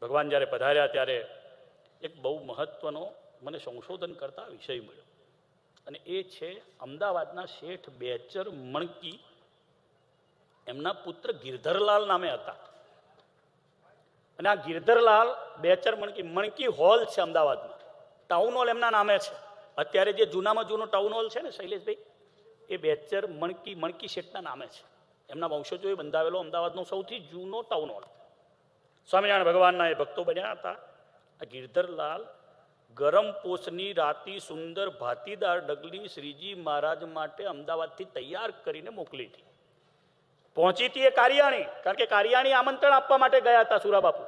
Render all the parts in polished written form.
ભગવાન જ્યારે પધાર્યા ત્યારે એક બહુ મહત્વનો મને સંશોધન કરતા વિષય મળ્યો, અને એ છે અમદાવાદના શેઠ બેચર મણકી, એમના પુત્ર ગિરધરલાલ નામે હતા. અને આ ગિરધરલાલ બેચર મણકી હોલ છે અમદાવાદમાં, ટાઉન હોલ એમના નામે છે. અત્યારે જે જૂનામાં જૂનો ટાઉન હોલ છે ને શૈલેષભાઈ, એ બેચર મણકી શેઠના નામે છે. એમના વંશજોએ બંધાવેલો અમદાવાદનો સૌથી જૂનો ટાઉન હોલ. સ્વામિનારાયણ ભગવાનના એ ભક્તો બન્યા હતા. આ ગિરધરલાલ ગરમ પોષની રાતી સુંદર ભાતીદાર ડગલી શ્રીજી મહારાજ માટે અમદાવાદથી તૈયાર કરીને મોકલી હતી. પહોંચી હતી એ કારિયાણી, કારણ કે કારિયાણી આમંત્રણ આપવા માટે ગયા હતા સુરાબાપુ.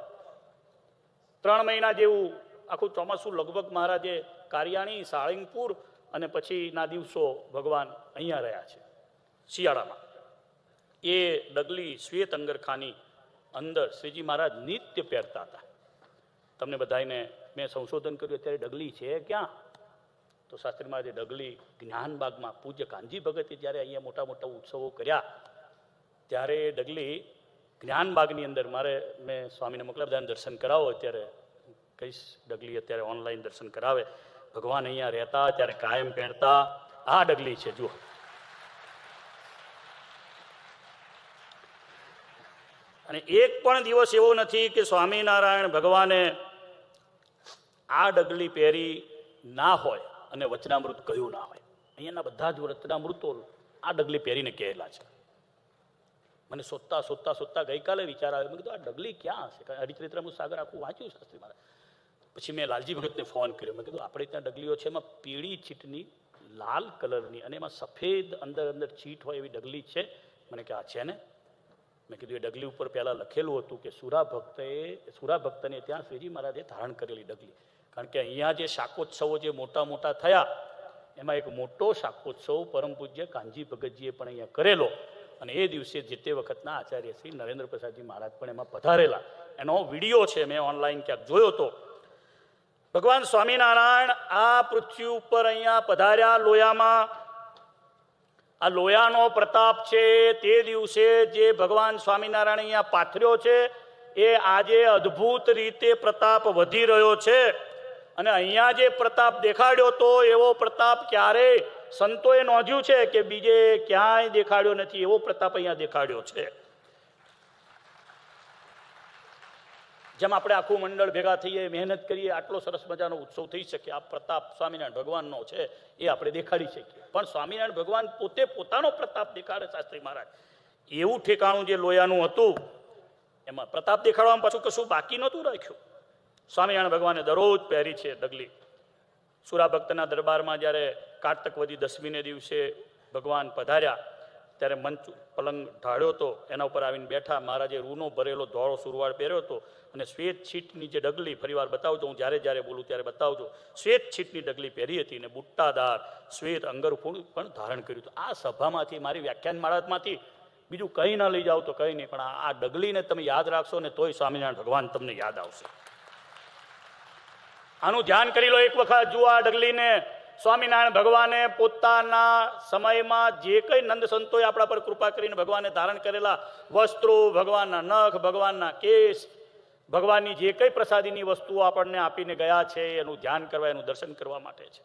3 મહિના જેવું આખું ચોમાસું લગભગ મહારાજે કારિયાણી, સાળીંગપુર અને પછીના દિવસો ભગવાન અહીંયા રહ્યા છે શિયાળામાં. એ ડગલી શ્વેત અંગરખાની અંદર શ્રીજી મહારાજ નિત્ય પહેરતા હતા. તમને બધાને મેં સંશોધન કર્યું, અત્યારે ડગલી છે ક્યાં? તો શાસ્ત્રી મહારાજે ડગલી જ્ઞાનબાગમાં પૂજ્ય કાનજી ભગતે જ્યારે અહીંયા મોટા મોટા ઉત્સવો કર્યા ત્યારે ડગલી જ્ઞાનબાગની અંદર મેં સ્વામીને મોકલ્યા, બધાને દર્શન કરાવો. અત્યારે કહીશ ડગલી અત્યારે ઓનલાઈન દર્શન કરાવે. ભગવાન અહીંયા રહેતા ત્યારે કાયમ પહેરતા આ ડગલી છે, જુઓ. અને એક પણ દિવસ એવો નથી કે સ્વામિનારાયણ ભગવાને આ ડગલી પહેરી ના હોય અને વચનામૃત કહ્યું ના હોય. અહીંયાના બધા જ વચનામૃતો આ ડગલી પહેરીને કહેલા છે. મને શોધતા ગઈકાલે વિચાર આવ્યો, મેં કીધું આ ડગલી ક્યાં હશે? હરિચરિત્રનું સાગર આખું વાંચ્યું શાસ્ત્રી મહારાજ. પછી મેં લાલજી ભગતને ફોન કર્યો, મેં કીધું આપણે ત્યાં ડગલીઓ છે, એમાં પીળી ચીટની લાલ કલરની અને એમાં સફેદ અંદર ચીટ હોય એવી ડગલી છે? મને કે આ છે ને. મેં કીધું એ ડગલી ઉપર પહેલાં લખેલું હતું કે સુરા ભક્તને ત્યાં શ્રીજી મહારાજે ધારણ કરેલી ડગલી. કારણ કે અહીંયા જે શાકોત્સવો જે મોટા થયા એમાં એક મોટો શાકોત્સવ પરમ પૂજ્ય કાનજી ભગતજીએ પણ અહીંયા કરેલો, અને એ દિવસે જે તે વખતના આચાર્ય શ્રી નરેન્દ્ર પ્રસાદજી મહારાજ પણ એમાં પધારેલા. એનો વિડીયો છે, મેં ઓનલાઈન ક્યાંક જોયો હતો. ભગવાન સ્વામિનારાયણ આ પૃથ્વી ઉપર અહીંયા પધાર્યા લોયામાં. આ લોયાનો પ્રતાપ છે તે દિવસે જે ભગવાન સ્વામિનારાયણ અહીંયા પાથર્યો છે એ આજે અદ્ભુત રીતે પ્રતાપ વધી રહ્યો છે. અને અહીંયા જે પ્રતાપ દેખાડ્યો તો એવો પ્રતાપ ક્યારેય સંતોએ નોંધ્યું છે કે બીજે ક્યાંય દેખાડ્યો નથી, એવો પ્રતાપ અહીંયા દેખાડ્યો છે. જેમ આપણે આખું મંડળ ભેગા થઈએ, મહેનત કરીએ, આટલો સરસ મજાનો ઉત્સવ થઈ શકે, આ પ્રતાપ સ્વામિનારાયણ ભગવાનનો છે એ આપણે દેખાડી શકીએ. પણ સ્વામિનારાયણ ભગવાન પોતે પોતાનો પ્રતાપ દેખાડે શાસ્ત્રી મહારાજ. એવું ઠેકાણું જે લોયાનું હતું એમાં પ્રતાપ દેખાડવામાં પાછું કશું બાકી નહોતું રાખ્યું. સ્વામિનારાયણ ભગવાને દરરોજ પહેરી છે ડગલી. સુરા ભક્તના દરબારમાં જ્યારે કારતક વધી 10મીને દિવસે ભગવાન પધાર્યા ત્યારે મંચ પલંગ ઢાળ્યો હતો, એના ઉપર આવીને બેઠા. મહારાજે રૂનો ભરેલો ધોળો સુરવાળ પહેર્યો હતો અને શ્વેત છીટની જે ડગલી, ફરીવાર બતાવજો, હું જ્યારે બોલું ત્યારે બતાવજો, શ્વેત છીટની ડગલી પહેરી હતી અને બુટ્ટાદાર શ્વેત અંગરખું પણ ધારણ કર્યું હતું. આ સભામાંથી, મારી વ્યાખ્યાન માળામાંથી બીજું કંઈ ના લઈ જાઓ તો કંઈ નહીં, પણ આ ડગલીને તમે યાદ રાખશો ને તોય સ્વામિનારાયણ ભગવાન તમને યાદ આવશે. આનું ધ્યાન કરી લો એક વખત. જુઓ આ ડગલીને સ્વામિનારાયણ ભગવાને પોતાના સમયમાં જે કંઈ નંદ સંતોએ આપણા પર કૃપા કરીને ભગવાને ધારણ કરેલા વસ્ત્રો, ભગવાનના નખ, ભગવાનના કેસ, ભગવાનની જે કંઈ પ્રસાદીની વસ્તુઓ આપણને આપીને ગયા છે એનું ધ્યાન કરવા, એનું દર્શન કરવા માટે છે.